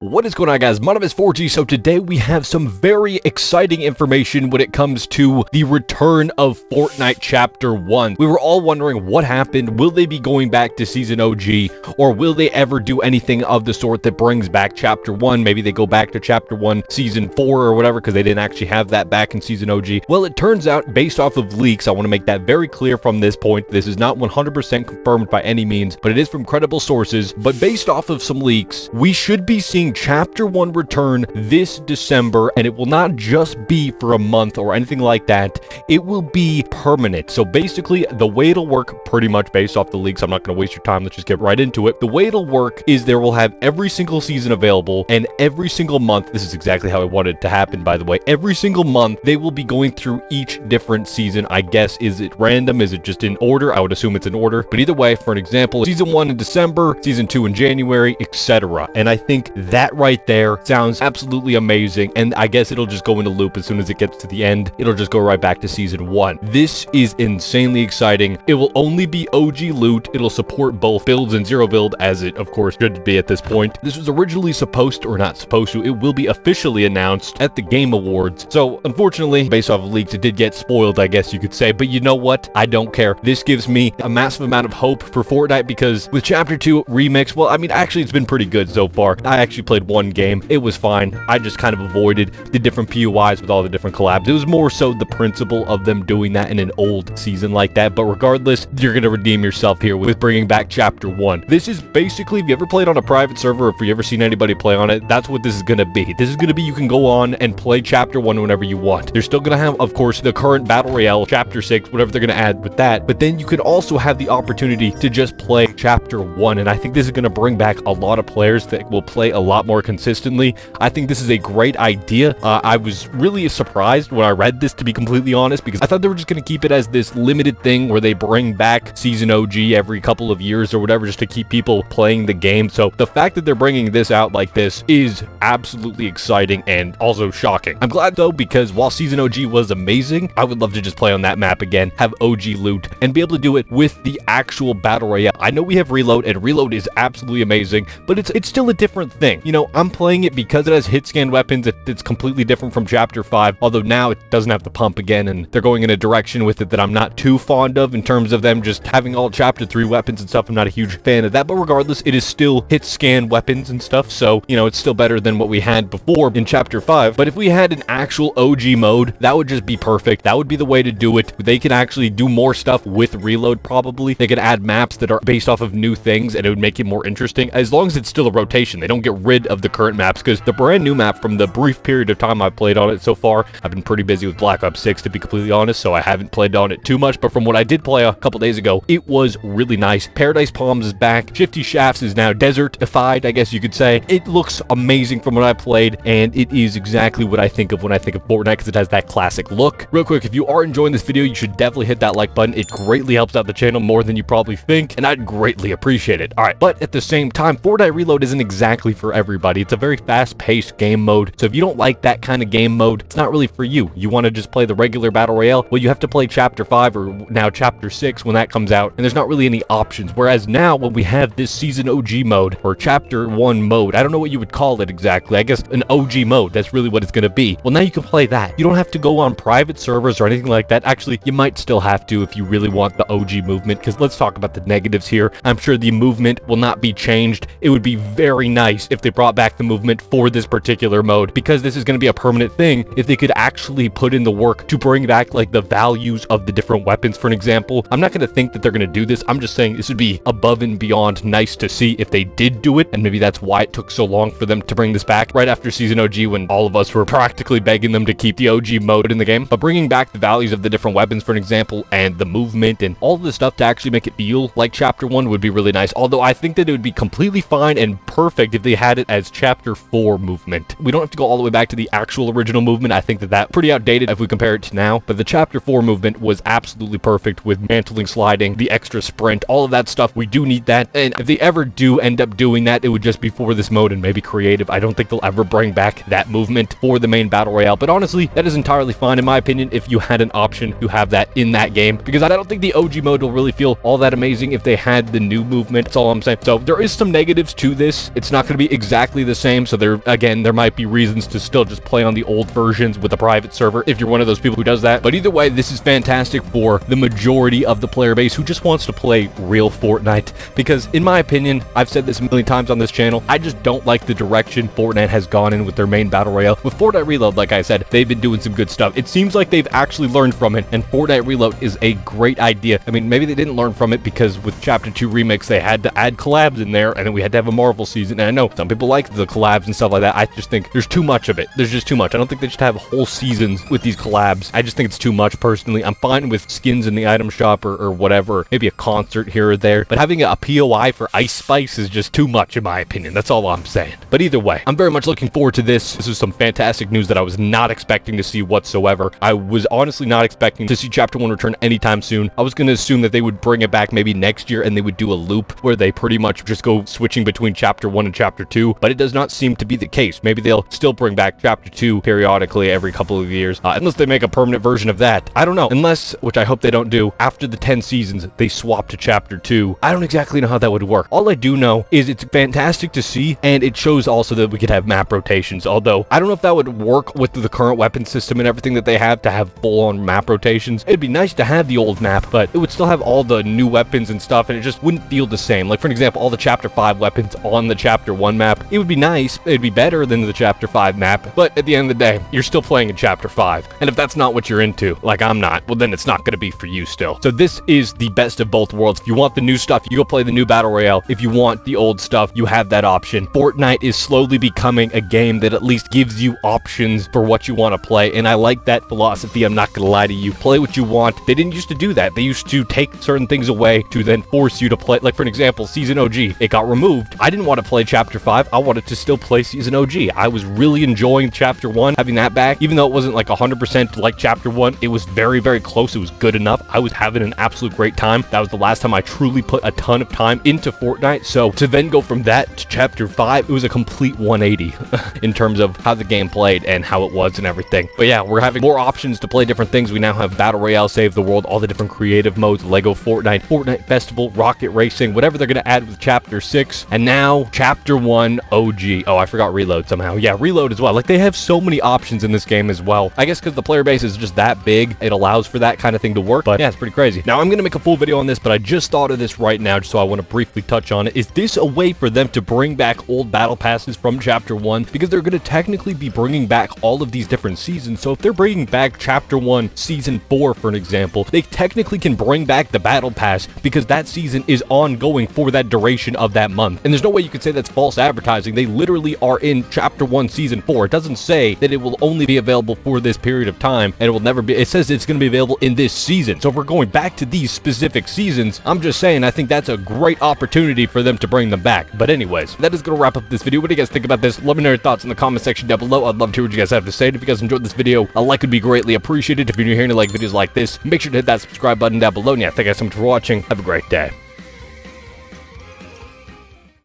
What is going on, guys? My name is 4G. So today we have some very exciting information when it comes to the return of Fortnite Chapter 1. We were all wondering what happened. Will they be going back to Season OG, or will they ever do anything of the sort that brings back Chapter 1? Maybe they go back to Chapter 1 Season 4 or whatever, because they didn't actually have that back in Season OG. Well, it turns out, based off of leaks, I want to make that very clear from this point. This is not 100% confirmed by any means, but it is from credible sources. But based off of some leaks, we should be seeing Chapter 1 return this December, and it will not just be for a month or anything like that. It will be permanent. So basically, the way it'll work, pretty much based off the leaks, I'm not going to waste your time, let's just get right into it. The way it'll work is there will have every single season available, and every single month, this is exactly how I wanted it to happen, by the way, every single month, they will be going through each different season. I guess, is it random? Is it just in order? I would assume it's in order, but either way, for an example, Season 1 in December, Season 2 in January, etc. And I think that right there sounds absolutely amazing, and I guess it'll just go into loop as soon as it gets to the end. It'll just go right back to Season 1. This is insanely exciting. It will only be OG loot. It'll support both builds and zero build, as it of course should be at this point. This was originally supposed to, or not supposed to, it will be officially announced at the Game Awards. So unfortunately, based off of leaks, it did get spoiled, I guess you could say, but you know what? I don't care. This gives me a massive amount of hope for Fortnite, because with Chapter 2 Remix, well, I mean, actually it's been pretty good so far. I actually played one game. It was fine. I just kind of avoided the different POIs with all the different collabs. It was more so the principle of them doing that in an old season like that. But regardless, you're going to redeem yourself here with bringing back Chapter 1. This is basically, if you ever played on a private server, or if you ever seen anybody play on it, that's what this is going to be. This is going to be, you can go on and play Chapter 1 whenever you want. They're still going to have, of course, the current Battle Royale, Chapter 6, whatever they're going to add with that. But then you could also have the opportunity to just play Chapter 1. And I think this is going to bring back a lot of players that will play a lot more consistently. I think this is a great idea. I was really surprised when I read this, to be completely honest, because I thought they were just going to keep it as this limited thing where they bring back Season OG every couple of years or whatever, just to keep people playing the game. So the fact that they're bringing this out like this is absolutely exciting and also shocking. I'm glad though, because while Season OG was amazing, I would love to just play on that map again, have OG loot, and be able to do it with the actual Battle Royale. I know we have Reload, and Reload is absolutely amazing, but it's still a different thing. You know, I'm playing it because it has hit scan weapons. It's completely different from Chapter 5, although now it doesn't have the pump again, and they're going in a direction with it that I'm not too fond of in terms of them just having all Chapter 3 weapons and stuff. I'm not a huge fan of that, but regardless, it is still hit scan weapons and stuff, so, you know, it's still better than what we had before in Chapter 5. But if we had an actual OG mode, that would just be perfect. That would be the way to do it. They can actually do more stuff with Reload, probably. They could add maps that are based off of new things, and it would make it more interesting, as long as it's still a rotation. They don't get rid of the current maps, because the brand new map, from the brief period of time I've played on it so far, I've been pretty busy with Black Ops 6, to be completely honest, so I haven't played on it too much, but from what I did play a couple days ago, it was really nice. Paradise Palms is back. Shifty Shafts is now desertified, I guess you could say. It looks amazing from what I played, and it is exactly what I think of when I think of Fortnite, because it has that classic look. Real quick, if you are enjoying this video, you should definitely hit that like button. It greatly helps out the channel more than you probably think, and I'd greatly appreciate it. All right, but at the same time, Fortnite Reload isn't exactly for everybody. It's a very fast-paced game mode, so if you don't like that kind of game mode, it's not really for you. You want to just play the regular Battle Royale? Well, you have to play Chapter 5 or now Chapter 6 when that comes out, and there's not really any options. Whereas now, when we have this Season OG mode, or Chapter 1 mode, I don't know what you would call it exactly. I guess an OG mode, that's really what it's going to be. Well, now you can play that. You don't have to go on private servers or anything like that. Actually, you might still have to if you really want the OG movement, because let's talk about the negatives here. I'm sure the movement will not be changed. It would be very nice if they brought back the movement for this particular mode, because this is going to be a permanent thing. If they could actually put in the work to bring back like the values of the different weapons, for an example. I'm not going to think that they're going to do this. I'm just saying this would be above and beyond nice to see if they did do it, and maybe that's why it took so long for them to bring this back right after Season OG, when all of us were practically begging them to keep the OG mode in the game. But bringing back the values of the different weapons, for an example, and the movement and all the stuff to actually make it feel like Chapter 1 would be really nice. Although I think that it would be completely fine and perfect if they had it as Chapter 4 movement. We don't have to go all the way back to the actual original movement. I think that that's pretty outdated if we compare it to now, but the Chapter 4 movement was absolutely perfect with mantling, sliding, the extra sprint, all of that stuff. We do need that, and if they ever do end up doing that, it would just be for this mode and maybe creative. I don't think they'll ever bring back that movement for the main Battle Royale, but honestly, that is entirely fine in my opinion if you had an option to have that in that game, because I don't think the OG mode will really feel all that amazing if they had the new movement. That's all I'm saying. So there is some negatives to this. It's not going to be exactly exactly the same, so there might be reasons to still just play on the old versions with a private server if you're one of those people who does that. But either way, this is fantastic for the majority of the player base who just wants to play real Fortnite, because in my opinion, I've said this a million times on this channel, I just don't like the direction Fortnite has gone in with their main battle royale. With Fortnite Reload, like I said, they've been doing some good stuff. It seems like they've actually learned from it, and Fortnite Reload is a great idea. I mean, maybe they didn't learn from it because with Chapter 2 Remix, they had to add collabs in there, and then we had to have a Marvel season, and I know some people like the collabs and stuff like that. I just think there's too much of it. There's just too much. I don't think they should have whole seasons with these collabs. I just think it's too much, personally. I'm fine with skins in the item shop or whatever, maybe a concert here or there, but having a POI for Ice Spice is just too much in my opinion. That's all I'm saying. But either way, I'm very much looking forward to this. This is some fantastic news that I was not expecting to see whatsoever. I was honestly not expecting to see Chapter 1 return anytime soon. I was going to assume that they would bring it back maybe next year and they would do a loop where they pretty much just go switching between Chapter 1 and Chapter 2, but it does not seem to be the case. Maybe they'll still bring back Chapter 2 periodically every couple of years, unless they make a permanent version of that. I don't know. Unless, which I hope they don't do, after the 10 seasons, they swap to Chapter 2. I don't exactly know how that would work. All I do know is it's fantastic to see, and it shows also that we could have map rotations, although I don't know if that would work with the current weapon system and everything that they have to have full-on map rotations. It'd be nice to have the old map, but it would still have all the new weapons and stuff, and it just wouldn't feel the same. Like, for an example, all the Chapter 5 weapons on the Chapter 1 map, it would be nice, it'd be better than the Chapter 5 map, but at the end of the day, you're still playing in Chapter 5, and if that's not what you're into, like I'm not, well then it's not going to be for you still. So this is the best of both worlds. If you want the new stuff, you go play the new Battle Royale. If you want the old stuff, you have that option. Fortnite is slowly becoming a game that at least gives you options for what you want to play, and I like that philosophy. I'm not going to lie to you. Play what you want. They didn't used to do that. They used to take certain things away to then force you to play. Like, for an example, Season OG. It got removed. I didn't want to play Chapter 5. I wanted to still play Season OG. I was really enjoying Chapter 1, having that back. Even though it wasn't like 100% like Chapter 1, it was very, very close. It was good enough. I was having an absolute great time. That was the last time I truly put a ton of time into Fortnite. So to then go from that to Chapter 5, it was a complete 180 in terms of how the game played and how it was and everything. But yeah, we're having more options to play different things. We now have Battle Royale, Save the World, all the different creative modes, Lego Fortnite, Fortnite Festival, Rocket Racing, whatever they're going to add with Chapter 6. And now Chapter 1 OG. Oh, I forgot Reload somehow. Yeah, Reload as well. Like, they have so many options in this game as well. I guess because the player base is just that big, it allows for that kind of thing to work. But yeah, it's pretty crazy. Now, I'm going to make a full video on this, but I just thought of this right now, just so I want to briefly touch on it. Is this a way for them to bring back old battle passes from Chapter 1? Because they're going to technically be bringing back all of these different seasons. So if they're bringing back Chapter 1 Season 4, for an example, they technically can bring back the battle pass because that season is ongoing for that duration of that month. And there's no way you could say that's false advertising. They literally are in Chapter 1 Season 4. It doesn't say that it will only be available for this period of time and it will never be. It says it's going to be available in this season. So if we're going back to these specific seasons, I'm just saying I think that's a great opportunity for them to bring them back. But anyways, that is going to wrap up this video. What do you guys think about this? Let me know your thoughts in the comment section down below. I'd love to hear what you guys have to say. And if you guys enjoyed this video, a like would be greatly appreciated. If you're new here and you like videos like this, make sure to hit that subscribe button down below. And yeah, thank you guys so much for watching. Have a great day.